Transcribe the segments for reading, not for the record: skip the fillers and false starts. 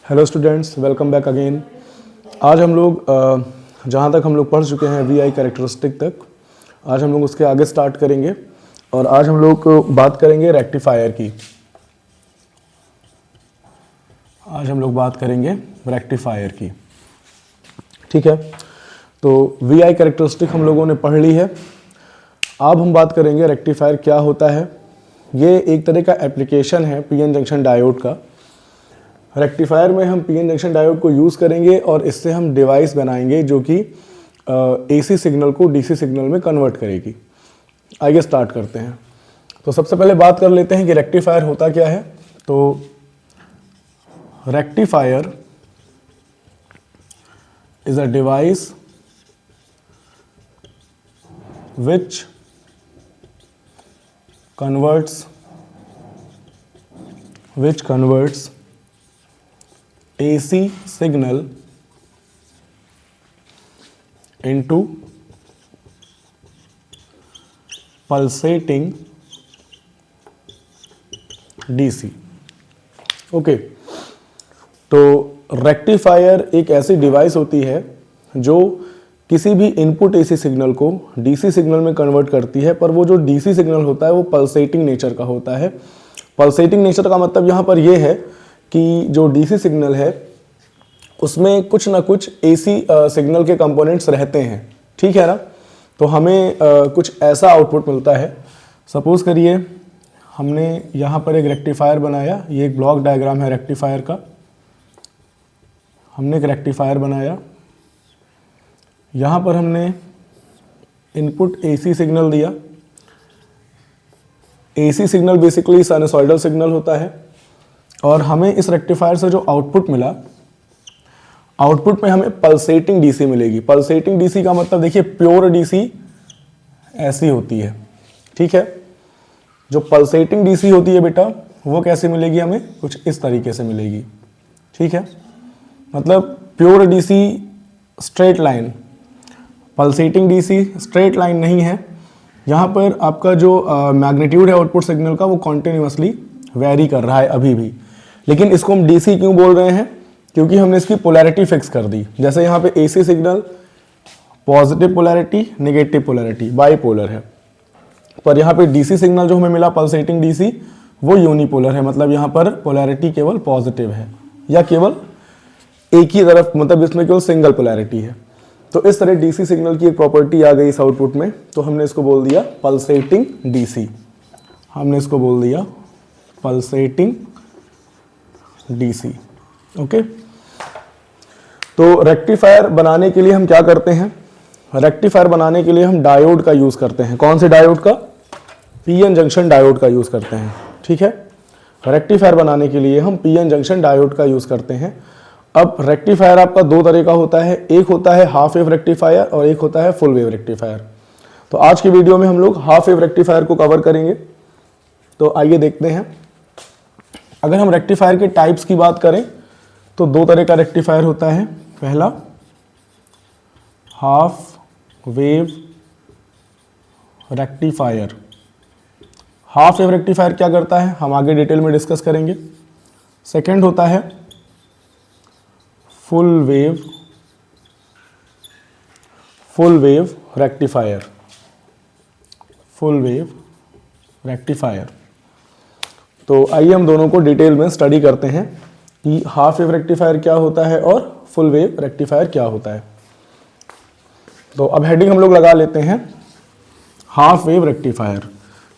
Hello students, welcome back again. आज हम लोग जहाँ तक हम लोग पढ़ चुके हैं वी आई कैरेक्टरिस्टिक तक, आज हम लोग उसके आगे स्टार्ट करेंगे और आज हम लोग बात करेंगे रेक्टिफायर की। आज हम लोग बात करेंगे रेक्टिफायर की, ठीक है। तो वी आई कैरेक्टरिस्टिक हम लोगों ने पढ़ ली है। अब हम बात करेंगे रेक्टिफायर क्या होता है। ये एक तरह का एप्लीकेशन है पीएन जंक्शन डायोड का। रेक्टिफायर में हम पीएन जंक्शन डायोड को यूज़ करेंगे और इससे हम डिवाइस बनाएंगे जो कि एसी सिग्नल को डीसी सिग्नल में कन्वर्ट करेगी। आइए स्टार्ट करते हैं। तो सबसे पहले बात कर लेते हैं कि रेक्टिफायर होता क्या है। तो rectifier is a device which converts AC signal into pulsating DC। Okay, तो रेक्टिफायर एक ऐसी डिवाइस होती है जो किसी भी इनपुट एसी सिग्नल को डीसी सिग्नल में कन्वर्ट करती है, पर वो जो डीसी सिग्नल होता है वो पल्सेटिंग नेचर का होता है। पल्सेटिंग नेचर का मतलब यहाँ पर ये है कि जो डीसी सिग्नल है उसमें कुछ ना कुछ एसी सिग्नल के कंपोनेंट्स रहते हैं, ठीक है ना। तो हमें कुछ ऐसा आउटपुट मिलता है। सपोज करिए हमने यहाँ पर एक रेक्टिफायर बनाया, ये एक ब्लॉक डायग्राम है रेक्टिफायर का। हमने एक रेक्टिफायर बनाया, यहाँ पर हमने इनपुट एसी सिग्नल दिया। AC signal basically sinusoidal signal होता है और हमें इस रेक्टिफायर से जो आउटपुट मिला, आउटपुट में हमें पल्सेटिंग डीसी मिलेगी। पल्सेटिंग डीसी का मतलब देखिए प्योर डीसी ऐसी होती है, ठीक है। जो पल्सेटिंग डीसी होती है बेटा वो कैसे मिलेगी हमें, कुछ इस तरीके से मिलेगी, ठीक है। मतलब pure DC straight line, pulsating DC straight line नहीं है। यहाँ पर आपका जो मैग्नीट्यूड है आउटपुट सिग्नल का वो कॉन्टिन्यूसली वेरी कर रहा है अभी भी। लेकिन इसको हम डीसी क्यों बोल रहे हैं, क्योंकि हमने इसकी पोलैरिटी फिक्स कर दी। जैसे यहाँ पे AC signal positive polarity negative polarity bipolar है, पर यहाँ पे डीसी सिग्नल जो हमें मिला पल्सेटिंग डीसी वो यूनिपोलर है। मतलब यहाँ पर पोलैरिटी केवल पॉजिटिव है या केवल एक ही तरफ, मतलब इसमें केवल सिंगल पोलैरिटी है। तो इस तरह डीसी सिग्नल की एक प्रॉपर्टी आ गई इस आउटपुट में, तो हमने इसको बोल दिया पल्सेटिंग डीसी। हमने इसको बोल दिया पल्सेटिंग डीसी। ओके, तो रेक्टिफायर बनाने के लिए हम क्या करते हैं, रेक्टिफायर बनाने के लिए हम डायोड का यूज करते हैं। कौन से डायोड का, पीएन जंक्शन डायोड का यूज करते हैं, ठीक है। रेक्टिफायर बनाने के लिए हम पीएन जंक्शन डायोड का यूज करते हैं। अब रेक्टिफायर आपका दो तरह का होता है, एक होता है हाफ वेव रेक्टिफायर और एक होता है फुल वेव रेक्टिफायर। तो आज की वीडियो में हम लोग हाफ वेव रेक्टिफायर को कवर करेंगे। तो आइए देखते हैं। अगर हम रेक्टिफायर के टाइप्स की बात करें तो दो तरह का रेक्टिफायर होता है। पहला half wave rectifier. Half wave rectifier क्या करता है हम आगे डिटेल में डिस्कस करेंगे। सेकंड होता है full wave rectifier. Full wave rectifier. तो आइए हम दोनों को डिटेल में स्टडी करते हैं कि हाफ वेव रेक्टिफायर क्या होता है और फुल वेव रेक्टिफायर क्या होता है। तो अब हेडिंग हम लोग लगा लेते हैं हाफ वेव रेक्टिफायर।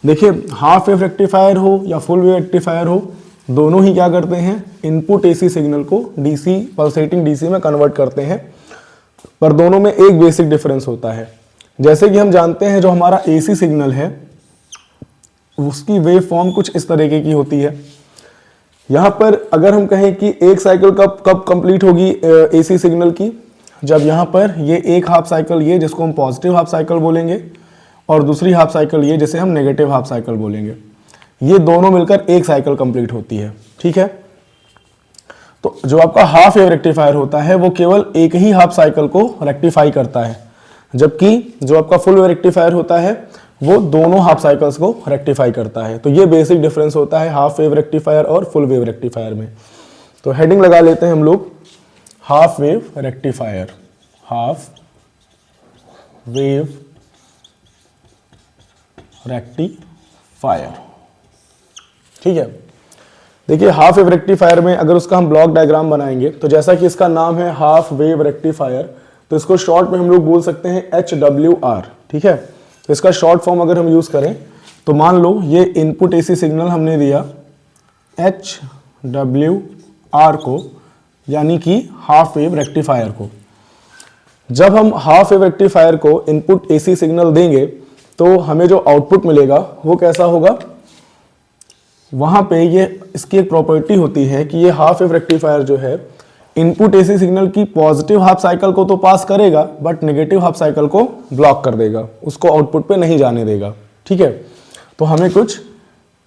देखिए, हाफ वेव रेक्टिफायर हो या फुल वेव रेक्टिफायर हो, दोनों ही क्या करते हैं, इनपुट एसी सिग्नल को डीसी पल्सेटिंग डीसी में कन्वर्ट करते हैं। पर दोनों में एक बेसिक डिफरेंस होता है। जैसे कि हम जानते हैं जो हमारा एसी सिग्नल है उसकी वेव फॉर्म कुछ इस तरीके की होती है। यहाँ पर अगर हम कहें कि एक साइकिल कब कंप्लीट होगी एसी सिग्नल की, जब यहाँ पर ये एक हाफ साइकिल ये जिसको हम पॉजिटिव हाफ साइकिल बोलेंगे और दूसरी हाफ साइकिल ये जिसे हम नेगेटिव हाफ साइकिल बोलेंगे, ये दोनों मिलकर एक साइकिल कंप्लीट होती है, ठीक है। तो जो आपका हाफ वेव रेक्टिफायर होता है वो केवल एक ही हाफ साइकिल को रेक्टिफाई करता है, जबकि जो आपका फुल वेव रेक्टिफायर होता है वो दोनों हाफ साइकिल्स को रेक्टिफाई करता है। तो ये बेसिक डिफरेंस होता है हाफ वेव रेक्टिफायर और फुल वेव रेक्टिफायर में। तो हेडिंग लगा लेते हैं हम लोग half wave rectifier, half wave rectifier. ठीक है, देखिए हाफ वेव रेक्टिफायर में अगर उसका हम ब्लॉक डायग्राम बनाएंगे तो जैसा कि इसका नाम है हाफ वेव रेक्टिफायर, तो इसको शॉर्ट में हम लोग बोल सकते हैं HWR। ठीक है, तो इसका शॉर्ट फॉर्म अगर हम यूज करें तो मान लो ये इनपुट AC सिग्नल हमने दिया HWR को, यानी कि हाफ वेव रेक्टिफायर को। जब हम हाफ वेव रेक्टिफायर को इनपुट AC सिग्नल देंगे तो हमें जो आउटपुट मिलेगा वो कैसा होगा, वहां पे ये इसकी एक प्रॉपर्टी होती है कि ये हाफ वेव रेक्टिफायर जो है इनपुट AC सिग्नल की पॉजिटिव हाफ साइकिल को तो पास करेगा बट नेगेटिव हाफ साइकिल को ब्लॉक कर देगा, उसको आउटपुट पे नहीं जाने देगा। ठीक है, तो हमें कुछ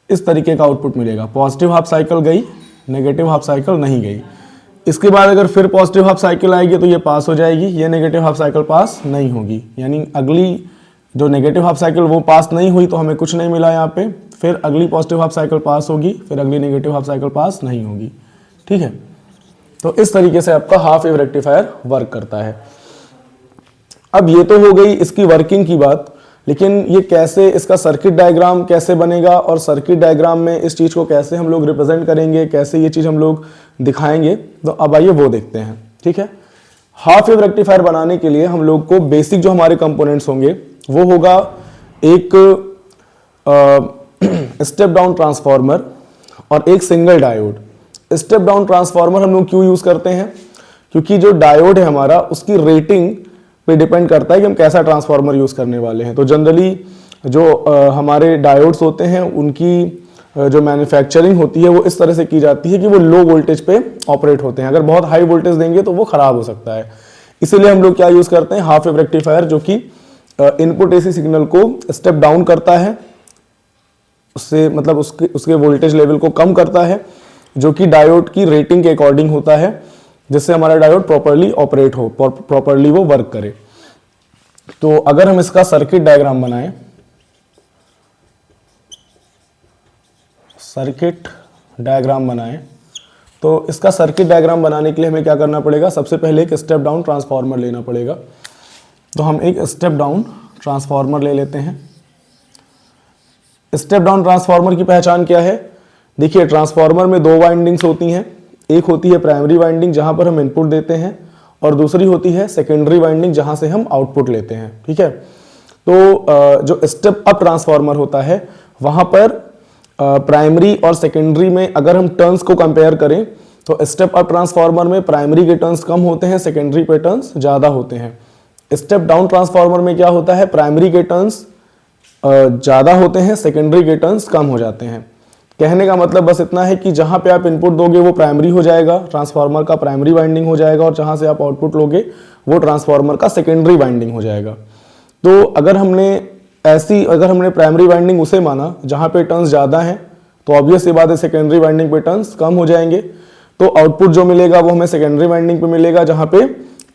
इस तरीके का आउटपुट मिलेगा, पॉजिटिव हाफ साइकिल गई, नेगेटिव हाफ साइकिल नहीं गई। इसके बाद अगर फिर पॉजिटिव हाफ साइकिल आएगी तो ये पास हो जाएगी, ये नेगेटिव हाफ साइकिल पास नहीं होगी, यानी अगली जो नेगेटिव हाफ साइकिल वो पास नहीं हुई तो हमें कुछ नहीं मिला यहाँ पे। फिर अगली पॉजिटिव हाफ साइकिल पास होगी, फिर अगली नेगेटिव हाफ साइकिल पास नहीं होगी। ठीक है, तो इस तरीके से आपका हाफ वेव रेक्टिफायर वर्क करता है। अब ये तो हो गई इसकी वर्किंग की बात, लेकिन ये कैसे, इसका सर्किट डायग्राम कैसे बनेगा और सर्किट डायग्राम में इस चीज को कैसे हम लोग रिप्रेजेंट करेंगे, कैसे ये चीज हम लोग दिखाएंगे, तो अब आइए वो देखते हैं। ठीक है, हाफ वेव रेक्टिफायर बनाने के लिए हम लोग को बेसिक जो हमारे कंपोनेंट्स होंगे वो होगा एक स्टेप डाउन ट्रांसफार्मर और एक single diode. Step down transformer हम लोग क्यों यूज करते हैं, क्योंकि जो डायोड है हमारा उसकी रेटिंग पे डिपेंड करता है कि हम कैसा ट्रांसफार्मर यूज करने वाले हैं। तो जनरली जो हमारे डायोड्स होते हैं उनकी जो मैन्युफैक्चरिंग होती है वो इस तरह से की जाती है कि वो लो वोल्टेज पे ऑपरेट होते हैं। अगर बहुत हाई वोल्टेज देंगे तो वो खराब हो सकता है, इसीलिए हम लोग क्या यूज करते हैं, हाफ वेव रेक्टिफायर, जो कि इनपुट AC सिग्नल को स्टेप डाउन करता है, उससे मतलब उसके वोल्टेज लेवल को कम करता है, जो कि डायोड की रेटिंग के अकॉर्डिंग होता है, जिससे हमारा डायोड प्रॉपर्ली ऑपरेट हो, प्रॉपर्ली वो वर्क करे। तो अगर हम इसका सर्किट डायग्राम बनाएं, तो इसका सर्किट डायग्राम बनाने के लिए हमें क्या करना पड़ेगा, सबसे पहले एक स्टेप डाउन ट्रांसफार्मर लेना पड़ेगा। तो हम एक स्टेप डाउन ट्रांसफार्मर ले लेते हैं। स्टेप डाउन ट्रांसफार्मर की पहचान क्या है, देखिए ट्रांसफार्मर में दो वाइंडिंग्स होती हैं, एक होती है प्राइमरी वाइंडिंग जहां पर हम इनपुट देते हैं और दूसरी होती है सेकेंडरी वाइंडिंग जहां से हम आउटपुट लेते हैं। ठीक है, तो जो स्टेप अप ट्रांसफार्मर होता है वहां पर प्राइमरी और सेकेंडरी में अगर हम टर्न्स को कंपेयर करें तो स्टेप अप ट्रांसफार्मर में प्राइमरी के टर्न्स कम होते हैं, सेकेंडरी पे टर्न्स ज्यादा होते हैं। स्टेप डाउन ट्रांसफार्मर में क्या होता है, प्राइमरी के टर्न्स ज्यादा होते हैं, सेकेंडरी के टर्न्स कम हो जाते हैं। कहने का मतलब बस इतना है कि जहां पे आप इनपुट दोगे वो प्राइमरी हो जाएगा, ट्रांसफार्मर का प्राइमरी वाइंडिंग हो जाएगा, और जहां से आप आउटपुट लोगे वो ट्रांसफार्मर का सेकेंडरी वाइंडिंग हो जाएगा। तो अगर हमने प्राइमरी वाइंडिंग उसे माना जहां पे टर्न्स ज्यादा हैं, तो ऑब्वियस सी बात है सेकेंडरी वाइंडिंग पे टर्न्स कम हो जाएंगे, तो आउटपुट जो मिलेगा वो हमें सेकेंडरी वाइंडिंग पे मिलेगा जहां पे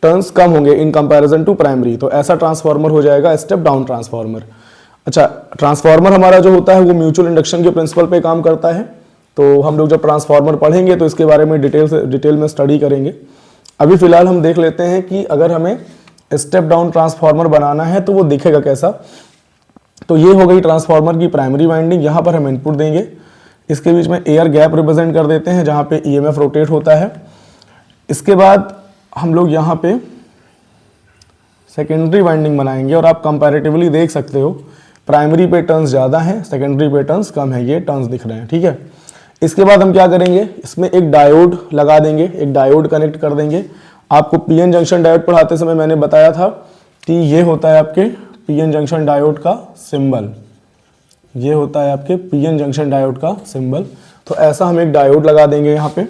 टर्न्स कम होंगे इन कंपैरिजन टू प्राइमरी। तो ऐसा ट्रांसफार्मर हो जाएगा स्टेप डाउन ट्रांसफार्मर। अच्छा, ट्रांसफार्मर हमारा जो होता है वो म्यूचुअल इंडक्शन के प्रिंसिपल पे काम करता है। तो हम लोग जब ट्रांसफार्मर पढ़ेंगे तो इसके बारे में डिटेल में स्टडी करेंगे। अभी फिलहाल हम देख लेते हैं कि अगर हमें स्टेप डाउन ट्रांसफार्मर बनाना है तो वो दिखेगा कैसा। तो ये हो गई ट्रांसफार्मर की प्राइमरी वाइंडिंग, यहाँ पर हम इनपुट देंगे, इसके बीच में एयर गैप रिप्रेजेंट कर देते हैं जहाँ पे EMF रोटेट होता है। इसके बाद हम लोग यहाँ पे सेकेंडरी वाइंडिंग बनाएंगे और आप कंपैरेटिवली देख सकते हो प्राइमरी पे टर्न्स ज़्यादा हैं, सेकेंडरी पे टर्न्स कम है, ये टर्न्स दिख रहे हैं। ठीक है, इसके बाद हम क्या करेंगे, इसमें एक डायोड लगा देंगे, एक डायोड कनेक्ट कर देंगे। आपको PN जंक्शन डायोड पढ़ाते समय मैंने बताया था कि ये होता है आपके PN जंक्शन डायोड का सिंबल, ये होता है आपके PN जंक्शन डायोड का सिंबल। तो ऐसा हम एक डायोड लगा देंगे यहाँ पे।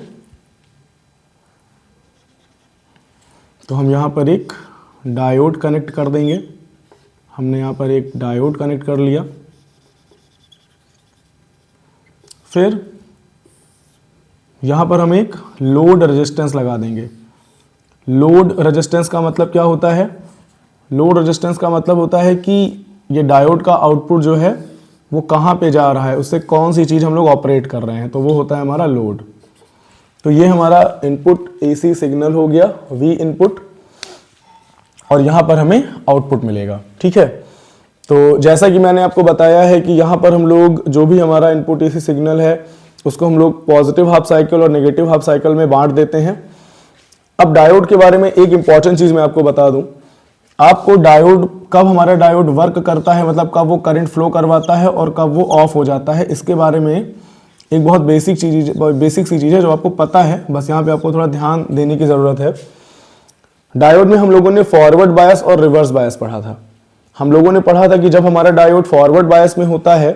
तो हम यहाँ पर एक डायोड कनेक्ट कर देंगे, हमने यहाँ पर एक डायोड कनेक्ट कर लिया। फिर यहाँ पर हम एक लोड रेजिस्टेंस लगा देंगे। लोड रेजिस्टेंस का मतलब क्या होता है, लोड रेजिस्टेंस का मतलब होता है कि ये डायोड का आउटपुट जो है वो कहाँ पे जा रहा है, उससे कौन सी चीज़ हम लोग ऑपरेट कर रहे हैं, तो वो होता है हमारा लोड। तो ये हमारा इनपुट AC सिग्नल हो गया V इनपुट, और यहाँ पर हमें आउटपुट मिलेगा। ठीक है, तो जैसा कि मैंने आपको बताया है कि यहाँ पर हम लोग जो भी हमारा इनपुट AC सिग्नल है उसको हम लोग पॉजिटिव हाफ साइकिल और नेगेटिव हाफ साइकिल में बांट देते हैं। अब डायोड के बारे में एक इंपॉर्टेंट चीज़ मैं आपको बता दूं, आपको डायोड कब हमारा डायोड वर्क करता है, मतलब कब वो करंट फ्लो करवाता है और कब वो ऑफ हो जाता है, इसके बारे में एक बहुत बेसिक सी चीज़ है जो आपको पता है, बस यहाँ पे आपको थोड़ा ध्यान देने की ज़रूरत है। डायोड में हम लोगों ने फॉरवर्ड बायस और रिवर्स बायस पढ़ा था। हम लोगों ने पढ़ा था कि जब हमारा डायोड फॉरवर्ड बायस में होता है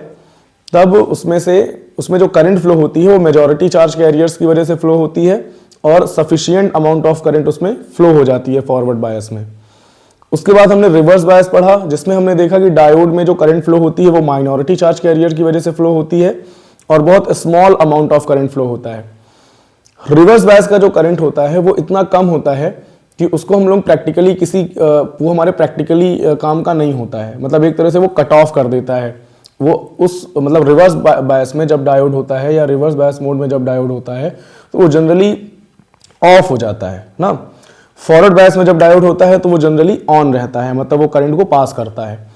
तब उसमें जो करंट फ्लो होती है वो मेजॉरिटी चार्ज कैरियर्स की वजह से फ्लो होती है और सफिशिएंट अमाउंट ऑफ करंट उसमें फ्लो हो जाती है फॉरवर्ड बायस में। उसके बाद हमने रिवर्स बायस पढ़ा, जिसमें हमने देखा कि डायोड में जो करंट फ्लो होती है वो माइनॉरिटी चार्ज कैरियर की वजह से फ्लो होती है और बहुत small amount of current flow होता है। रिवर्स बायस का जो करंट होता है वो इतना कम होता है कि उसको हम लोग प्रैक्टिकली वो हमारे प्रैक्टिकली काम का नहीं होता है, मतलब एक तरह से वो कट ऑफ कर देता है। वो मतलब रिवर्स बायस में जब डायोड होता है या रिवर्स बायस मोड में जब डायोड होता है तो वो जनरली ऑफ हो जाता है ना। फॉरवर्ड बायस में जब डायोड होता है तो वो जनरली ऑन रहता है, मतलब वो करंट को पास करता है।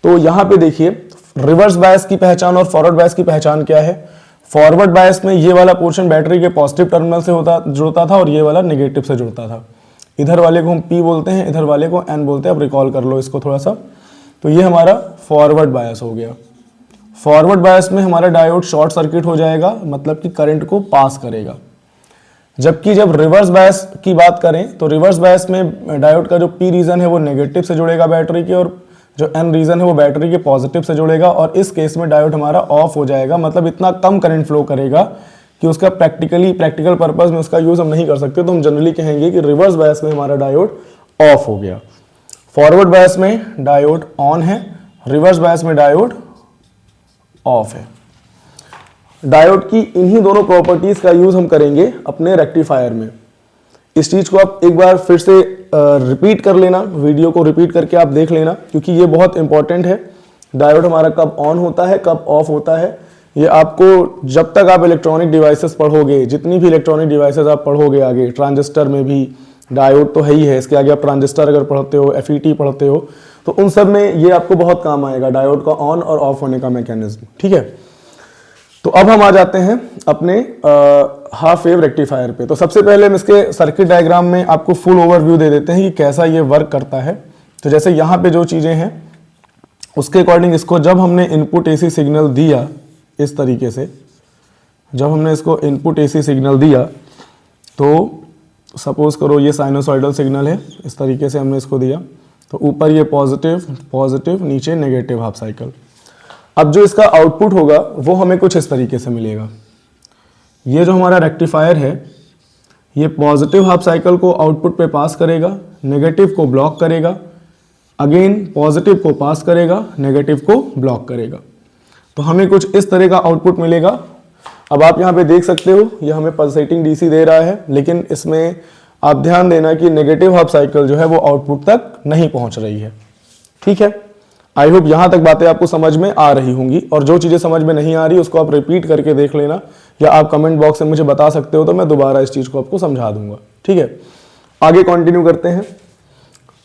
तो यहाँ पे देखिए रिवर्स बायस की पहचान और फॉरवर्ड बायस की पहचान क्या है। फॉरवर्ड बायस में ये वाला पोर्शन बैटरी के पॉजिटिव टर्मिनल से जुड़ता था और ये वाला नेगेटिव से जुड़ता था। इधर वाले को हम P बोलते हैं, इधर वाले को N बोलते हैं। अब रिकॉल कर लो इसको थोड़ा सा। तो ये हमारा फॉरवर्ड बायस हो गया। फॉरवर्ड बायस में हमारा डायोड शॉर्ट सर्किट हो जाएगा, मतलब कि करंट को पास करेगा। जबकि जब रिवर्स बायस की बात करें तो रिवर्स बायस में डायोड का जो P रीजन है वो नेगेटिव से जुड़ेगा बैटरी के, और जो N रीजन है वो बैटरी के पॉजिटिव से जुड़ेगा, और इस केस में डायोड हमारा ऑफ हो जाएगा, मतलब इतना कम करंट फ्लो करेगा कि उसका प्रैक्टिकल पर्पस में उसका यूज हम नहीं कर सकते। तो हम जनरली कहेंगे कि रिवर्स बायस में हमारा डायोड ऑफ हो गया। फॉरवर्ड बायस में डायोड ऑन है, रिवर्स बायस में डायोड ऑफ है। डायोड की इन्हीं दोनों प्रॉपर्टीज का यूज हम करेंगे अपने रेक्टिफायर में। इस चीज को आप एक बार फिर से रिपीट कर लेना, वीडियो को रिपीट करके आप देख लेना, क्योंकि ये बहुत इंपॉर्टेंट है। डायोड हमारा कब ऑन होता है, कब ऑफ होता है, ये आपको जब तक आप इलेक्ट्रॉनिक डिवाइसेस पढ़ोगे, जितनी भी इलेक्ट्रॉनिक डिवाइसेस आप पढ़ोगे आगे, ट्रांजिस्टर में भी डायोड तो है ही है, इसके आगे आप ट्रांजिस्टर अगर पढ़ते हो, FET पढ़ते हो, तो उन सब में ये आपको बहुत काम आएगा, डायोड का ऑन और ऑफ होने का मैकेनिज्म। ठीक है, तो अब हम आ जाते हैं अपने हाफ वेव रेक्टिफायर पे। तो सबसे पहले हम इसके सर्किट डायग्राम में आपको फुल ओवरव्यू दे देते हैं कि कैसा ये वर्क करता है। तो जैसे यहाँ पे जो चीज़ें हैं उसके अकॉर्डिंग इसको जब हमने इनपुट AC सिग्नल दिया, इस तरीके से जब हमने इसको इनपुट AC सिग्नल दिया, तो सपोज करो ये साइनोसॉइडल सिग्नल है, इस तरीके से हमने इसको दिया, तो ऊपर ये पॉजिटिव, नीचे नेगेटिव हाफ साइकिल। अब जो इसका आउटपुट होगा वो हमें कुछ इस तरीके से मिलेगा। ये जो हमारा रेक्टिफायर है ये पॉजिटिव हाफ साइकिल को आउटपुट पे पास करेगा, नेगेटिव को ब्लॉक करेगा, अगेन पॉजिटिव को पास करेगा, नेगेटिव को ब्लॉक करेगा। तो हमें कुछ इस तरह का आउटपुट मिलेगा। अब आप यहाँ पे देख सकते हो ये हमें पल्सेटिंग DC दे रहा है, लेकिन इसमें आप ध्यान देना कि नेगेटिव हाफ साइकिल जो है वो आउटपुट तक नहीं पहुंच रही है। ठीक है, आई होप यहाँ तक बातें आपको समझ में आ रही होंगी, और जो चीज़ें समझ में नहीं आ रही उसको आप रिपीट करके देख लेना, या आप कमेंट बॉक्स में मुझे बता सकते हो तो मैं दोबारा इस चीज़ को आपको समझा दूंगा। ठीक है, आगे कंटिन्यू करते हैं।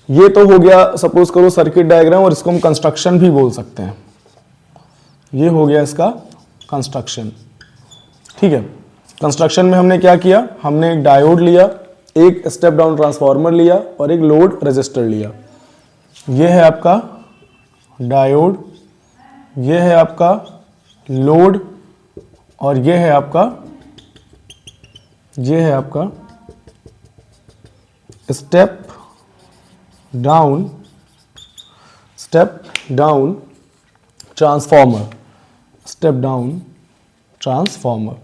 ये तो हो गया सपोज करो सर्किट डायग्राम, और इसको हम कंस्ट्रक्शन भी बोल सकते हैं। ये हो गया इसका कंस्ट्रक्शन। ठीक है, कंस्ट्रक्शन में हमने क्या किया, हमने एक डायोड लिया, एक स्टेप डाउन ट्रांसफार्मर लिया और एक लोड रेजिस्टर लिया। ये है आपका डायोड, ये है आपका लोड, और ये है आपका step down transformer, step down transformer.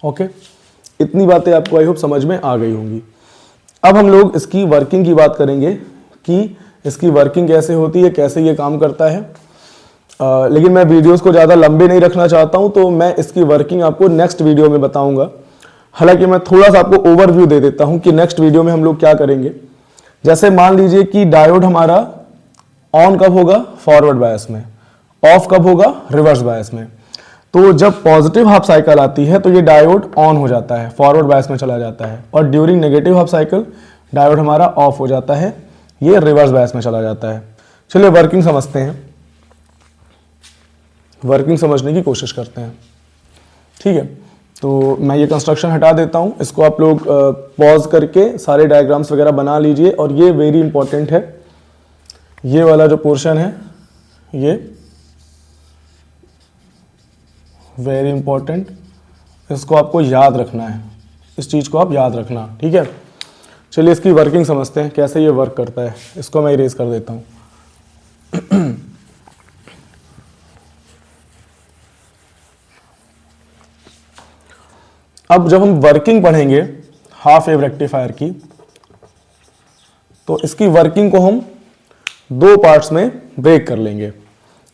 Okay, इतनी बातें आपको आई होप समझ में आ गई होंगी। अब हम लोग इसकी वर्किंग की बात करेंगे कि इसकी वर्किंग कैसे होती है, कैसे ये काम करता है। लेकिन मैं वीडियोस को ज़्यादा लंबे नहीं रखना चाहता हूँ, तो मैं इसकी वर्किंग आपको नेक्स्ट वीडियो में बताऊंगा। हालांकि मैं थोड़ा सा आपको ओवरव्यू दे देता हूँ कि नेक्स्ट वीडियो में हम लोग क्या करेंगे। जैसे मान लीजिए कि डायोड हमारा ऑन कब होगा, फॉरवर्ड बायस में, ऑफ कब होगा? रिवर्स बायस में। तो जब पॉजिटिव हाफ साइकिल आती है तो ये डायोड ऑन हो जाता है, फॉरवर्ड बायस में चला जाता है, और during negative half cycle diode हमारा ऑफ हो जाता है, ये रिवर्स बायस में चला जाता है। चलिए वर्किंग समझते हैं, वर्किंग समझने की कोशिश करते हैं। ठीक है, तो मैं ये कंस्ट्रक्शन हटा देता हूँ, इसको आप लोग पॉज करके सारे डायग्राम्स वगैरह बना लीजिए। और ये वेरी इंपॉर्टेंट है, ये वाला जो पोर्शन है ये वेरी इंपॉर्टेंट, इसको आपको याद रखना है, इस चीज़ को आप याद रखना। ठीक है, चलिए इसकी वर्किंग समझते हैं, कैसे ये वर्क करता है। इसको मैं इरेज कर देता हूँ। अब जब हम वर्किंग पढ़ेंगे हाफ वेव रेक्टिफायर की, तो इसकी वर्किंग को हम दो पार्ट्स में ब्रेक कर लेंगे,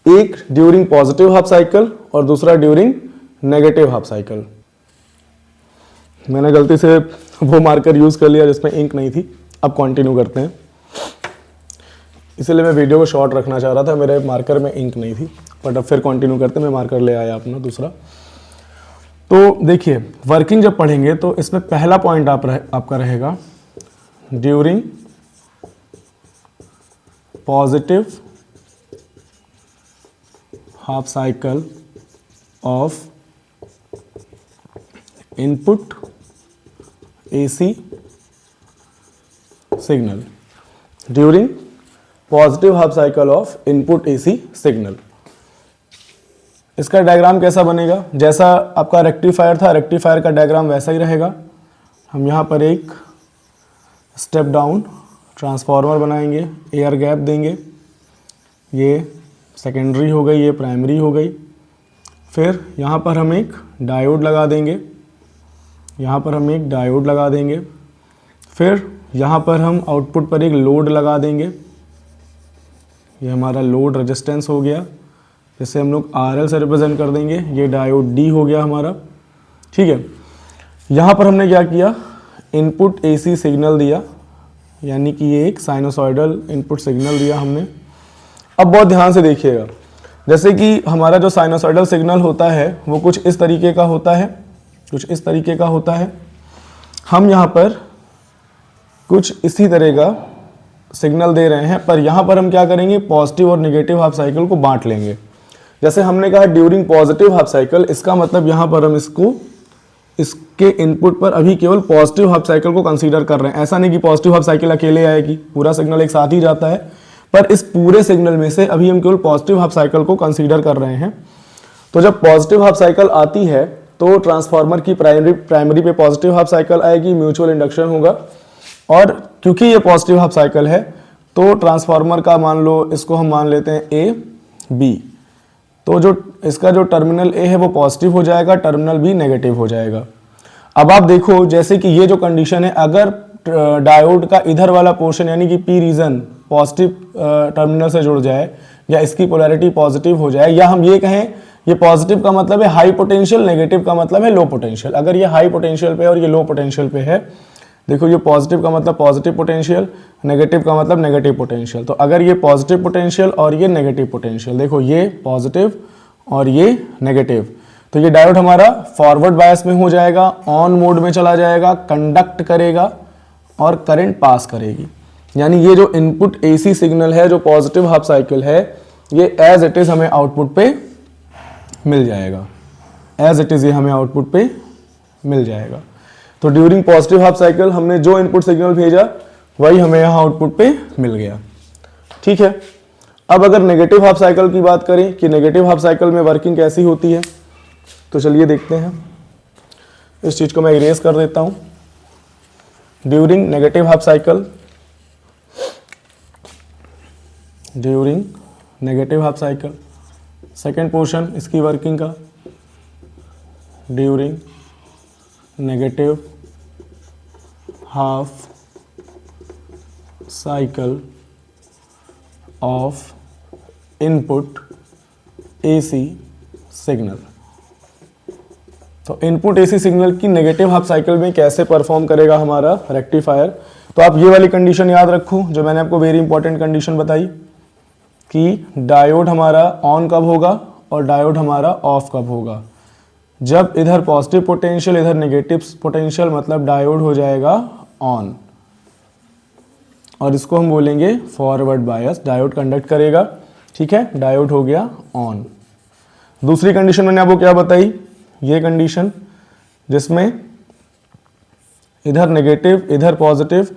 एक ड्यूरिंग पॉजिटिव हाफ साइकिल और दूसरा ड्यूरिंग नेगेटिव हाफ साइकिल। मैंने गलती से वो मार्कर यूज कर लिया जिसमें इंक नहीं थी। अब कंटिन्यू करते हैं, इसलिए मैं वीडियो को शॉर्ट रखना चाह रहा था, मेरे मार्कर में इंक नहीं थी, बट अब फिर कंटिन्यू करते हैं। मैं मार्कर ले आया अपना दूसरा। तो देखिए वर्किंग जब पढ़ेंगे तो इसमें पहला पॉइंट आपका रहेगा during positive half cycle of input AC signal, during positive half cycle of input AC signal. इसका डायग्राम कैसा बनेगा? जैसा आपका रेक्टिफायर था, रेक्टिफायर का डायग्राम वैसा ही रहेगा। हम यहाँ पर एक स्टेप डाउन ट्रांसफार्मर बनाएंगे, एयर गैप देंगे, ये सेकेंडरी हो गई, ये प्राइमरी हो गई। फिर यहाँ पर हम एक डायोड लगा देंगे, यहाँ पर हम एक डायोड लगा देंगे। फिर यहाँ पर हम आउटपुट पर एक लोड लगा देंगे, ये हमारा लोड रेजिस्टेंस हो गया, जिसे हम लोग RL से रिप्रेजेंट कर देंगे। ये डायोड D हो गया हमारा। ठीक है, यहाँ पर हमने क्या किया? इनपुट AC सिग्नल दिया, यानी कि ये एक साइनोसॉइडल इनपुट सिग्नल दिया हमने। अब बहुत ध्यान से देखिएगा, जैसे कि हमारा जो साइनोसॉइडल सिग्नल होता है वो कुछ इस तरीके का होता है, कुछ इस तरीके का होता है। हम यहाँ पर कुछ इसी तरह का सिग्नल दे रहे हैं, पर यहाँ पर हम क्या करेंगे? पॉजिटिव और नेगेटिव हाफ साइकिल को बांट लेंगे। जैसे हमने कहा ड्यूरिंग पॉजिटिव हाफ साइकिल, इसका मतलब यहाँ पर हम इसके इनपुट पर अभी केवल पॉजिटिव हाफ साइकिल को कंसीडर कर रहे हैं। ऐसा नहीं कि पॉजिटिव हाफ साइकिल अकेले आएगी, पूरा सिग्नल एक साथ ही जाता है, पर इस पूरे सिग्नल में से अभी हम केवल पॉजिटिव हाफ साइकिल को कंसीडर कर रहे हैं। तो जब पॉजिटिव हाफ साइकिल आती है तो ट्रांसफार्मर की प्राइमरी पे पॉजिटिव हाफ साइकिल आएगी, म्यूचुअल इंडक्शन होगा। और क्योंकि ये पॉजिटिव हाफ साइकिल है तो ट्रांसफार्मर का मान लो, इसको हम मान लेते हैं A B, तो जो इसका जो टर्मिनल A है वो पॉजिटिव हो जाएगा, टर्मिनल B नेगेटिव हो जाएगा। अब आप देखो, जैसे कि ये जो कंडीशन है, अगर डायोड का इधर वाला पोर्शन यानी कि P रीजन पॉजिटिव टर्मिनल से जुड़ जाए, या इसकी पोलैरिटी पॉजिटिव हो जाए, या हम ये कहें ये पॉजिटिव का मतलब है हाई पोटेंशियल, नेगेटिव का मतलब है लो पोटेंशियल। अगर ये हाई पोटेंशियल पे और ये लो पोटेंशियल पे है, देखो ये पॉजिटिव का मतलब पॉजिटिव पोटेंशियल, नेगेटिव का मतलब नेगेटिव पोटेंशियल। तो अगर ये पॉजिटिव पोटेंशियल और ये नेगेटिव पोटेंशियल, देखो ये पॉजिटिव और ये नेगेटिव, तो ये डायोड हमारा फॉरवर्ड बायस में हो जाएगा, ऑन मोड में चला जाएगा, कंडक्ट करेगा और करंट पास करेगी। यानी ये जो इनपुट AC सिग्नल है, जो पॉजिटिव हाफ साइकिल है, ये एज इट इज हमें आउटपुट पे मिल जाएगा, एज इट इज ये हमें आउटपुट पे मिल जाएगा। तो ड्यूरिंग पॉजिटिव हाफ साइकिल हमने जो इनपुट सिग्नल भेजा वही हमें यहाँ आउटपुट पे मिल गया। ठीक है, अब अगर नेगेटिव हाफ साइकिल की बात करें कि नेगेटिव हाफ साइकिल में वर्किंग कैसी होती है, तो चलिए देखते हैं। इस चीज को मैं इरेज कर देता हूं। During negative half cycle, during negative half cycle, second portion इसकी वर्किंग का, during negative half cycle of input AC signal. तो इनपुट AC सिग्नल की नेगेटिव हाफ साइकिल में कैसे परफॉर्म करेगा हमारा रेक्टिफायर, तो आप ये वाली कंडीशन याद रखो जो मैंने आपको वेरी इंपॉर्टेंट कंडीशन बताई। कि डायोड हमारा ऑन कब होगा और डायोड हमारा ऑफ कब होगा। जब इधर पॉजिटिव पोटेंशियल इधर नेगेटिव पोटेंशियल, मतलब डायोड हो जाएगा ऑन, और इसको हम बोलेंगे फॉरवर्ड बायस, डायोड कंडक्ट करेगा। ठीक है, डायोड हो गया ऑन। दूसरी कंडीशन मैंने आपको क्या बताई, ये कंडीशन जिसमें इधर नेगेटिव इधर पॉजिटिव,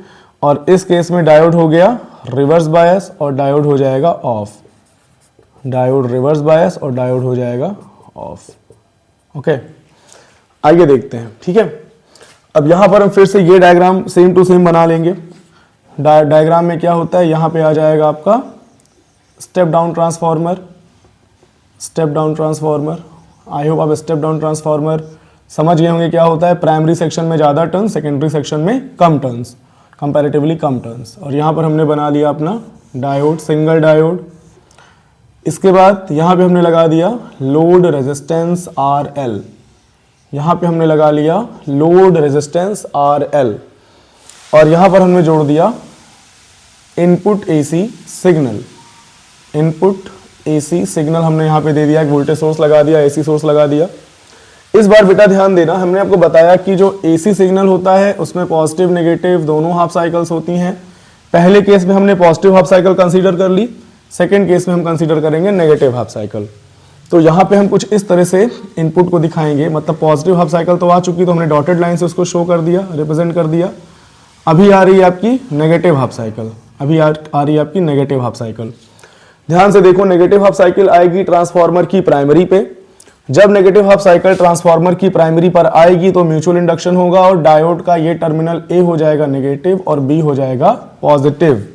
और इस केस में डायोड हो गया रिवर्स बायस और डायोड हो जाएगा ऑफ, डायोड रिवर्स बायस और डायोड हो जाएगा ऑफ। ओके, आइए देखते हैं। ठीक है, अब यहां पर हम फिर से ये डायग्राम सेम टू सेम बना लेंगे। डायग्राम में क्या होता है, यहां पे आ जाएगा आपका step down transformer, step down transformer. I hope आप स्टेप डाउन ट्रांसफार्मर समझ गए होंगे क्या होता है। प्राइमरी सेक्शन में ज़्यादा टर्न्स, सेकेंडरी सेक्शन में कम टर्न्स, कंपैरेटिवली कम टर्न्स। और यहाँ पर हमने बना लिया अपना डायोड, सिंगल डायोड। इसके बाद यहाँ पे हमने लगा दिया लोड रेजिस्टेंस RL, यहाँ पे हमने लगा लिया लोड रेजिस्टेंस RL, और यहाँ पर हमने जोड़ दिया input AC signal, input AC signal हमने यहाँ पे दे दिया, एक वोल्टेज सोर्स लगा दिया, AC सोर्स लगा दिया। इस बार बेटा ध्यान देना, हमने आपको बताया कि जो AC सिग्नल होता है उसमें पॉजिटिव नेगेटिव दोनों हाफ साइकिल्स होती हैं। पहले केस में हमने पॉजिटिव हाफ साइकिल कंसीडर कर ली, सेकेंड केस में हम कंसीडर करेंगे नेगेटिव हाफ साइकिल। तो यहाँ पे हम कुछ इस तरह से इनपुट को दिखाएंगे, मतलब पॉजिटिव हाफ साइकिल तो आ चुकी, तो हमने डॉटेड लाइन से उसको शो कर दिया, रिप्रेजेंट कर दिया। अभी आ रही है आपकी नेगेटिव हाफ साइकिल, अभी आ रही है आपकी नेगेटिव हाफ साइकिल। ध्यान से देखो, नेगेटिव हाफ साइकिल आएगी ट्रांसफार्मर की प्राइमरी पे। जब नेगेटिव हाफ साइकिल ट्रांसफार्मर की प्राइमरी पर आएगी तो म्यूचुअल इंडक्शन होगा और डायोड का ये टर्मिनल A हो जाएगा नेगेटिव और B हो जाएगा पॉजिटिव।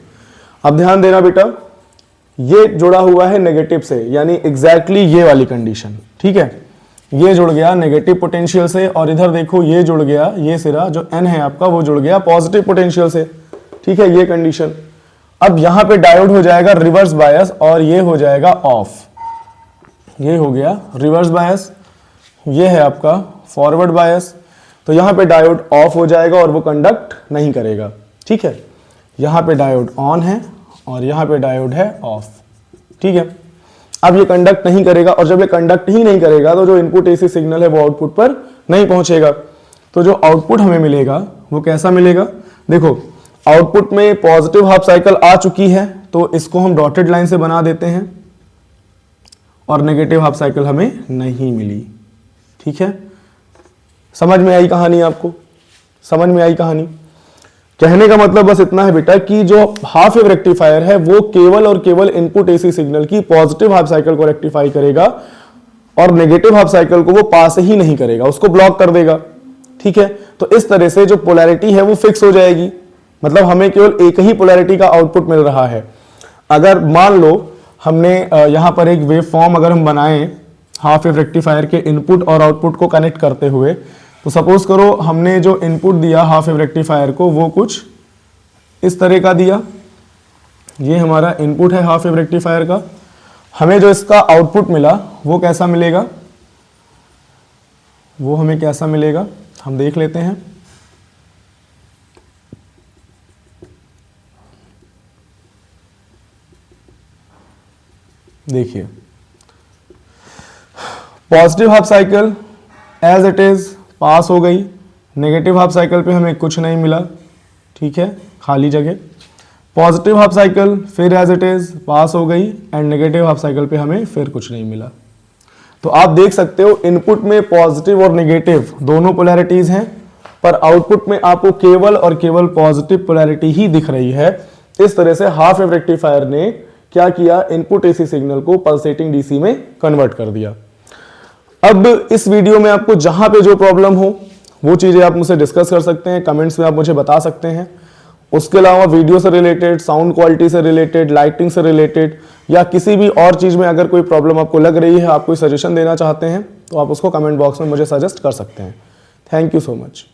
अब ध्यान देना बेटा, ये जुड़ा हुआ है नेगेटिव से, यानी एग्जैक्टली ये वाली कंडीशन। ठीक है, ये जुड़ गया नेगेटिव पोटेंशियल से, और इधर देखो ये जुड़ गया, ये सिरा जो N है आपका वो जुड़ गया पॉजिटिव पोटेंशियल से। ठीक है, ये कंडीशन। अब यहां पे डायोड हो जाएगा रिवर्स बायस और ये हो जाएगा ऑफ, ये हो गया रिवर्स बायस, ये है आपका फॉरवर्ड बायस। तो यहां पे डायोड ऑफ हो जाएगा और वो कंडक्ट नहीं करेगा। ठीक है, यहां पे डायोड ऑन है और यहां पे डायोड है ऑफ। ठीक है, अब ये कंडक्ट नहीं करेगा, और जब ये कंडक्ट ही नहीं करेगा तो जो इनपुट AC सिग्नल है वो आउटपुट पर नहीं पहुंचेगा। तो जो आउटपुट हमें मिलेगा वो कैसा मिलेगा, देखो आउटपुट में पॉजिटिव हाफ साइकिल आ चुकी है तो इसको हम डॉटेड लाइन से बना देते हैं, और नेगेटिव हाफ साइकिल हमें नहीं मिली। ठीक है, समझ में आई कहानी, आपको समझ में आई कहानी। कहने का मतलब बस इतना है बेटा कि जो हाफ वेव रेक्टिफायर है वो केवल और केवल इनपुट AC सिग्नल की पॉजिटिव हाफ साइकिल को रेक्टिफाई करेगा और नेगेटिव हाफ साइकिल को वो पास ही नहीं करेगा, उसको ब्लॉक कर देगा। ठीक है, तो इस तरह से जो पोलैरिटी है वो फिक्स हो जाएगी, मतलब हमें केवल एक ही पोलैरिटी का आउटपुट मिल रहा है। अगर मान लो हमने यहां पर एक वेव फॉर्म अगर हम बनाएं हाफ वेव रेक्टिफायर के इनपुट और आउटपुट को कनेक्ट करते हुए, तो सपोज करो हमने जो इनपुट दिया हाफ वेव रेक्टिफायर को वो कुछ इस तरह का दिया, ये हमारा इनपुट है हाफ वेव रेक्टिफायर का। हमें जो इसका आउटपुट मिला वो कैसा मिलेगा, वो हमें कैसा मिलेगा हम देख लेते हैं। देखिए, positive half cycle as it is pass हो गई, नेगेटिव हाफ साइकिल पे हमें कुछ नहीं मिला। ठीक है, खाली जगह। पॉजिटिव हाफ साइकिल फिर एज इट इज पास हो गई एंड नेगेटिव हाफ साइकिल पे हमें फिर कुछ नहीं मिला। तो आप देख सकते हो इनपुट में पॉजिटिव और नेगेटिव दोनों पोलैरिटीज हैं, पर आउटपुट में आपको केवल और केवल पॉजिटिव पोलैरिटी ही दिख रही है। इस तरह से हाफ वेव रेक्टिफायर ने क्या किया, इनपुट AC सिग्नल को पल्सेटिंग DC में कन्वर्ट कर दिया। अब इस वीडियो में आपको जहां पे जो प्रॉब्लम हो वो चीजें आप मुझसे डिस्कस कर सकते हैं, कमेंट्स में आप मुझे बता सकते हैं। उसके अलावा वीडियो से रिलेटेड, साउंड क्वालिटी से रिलेटेड, लाइटिंग से रिलेटेड या किसी भी और चीज में अगर कोई प्रॉब्लम आपको लग रही है, आप कोई सजेशन देना चाहते हैं, तो आप उसको कमेंट बॉक्स में मुझे सजेस्ट कर सकते हैं। Thank you so much.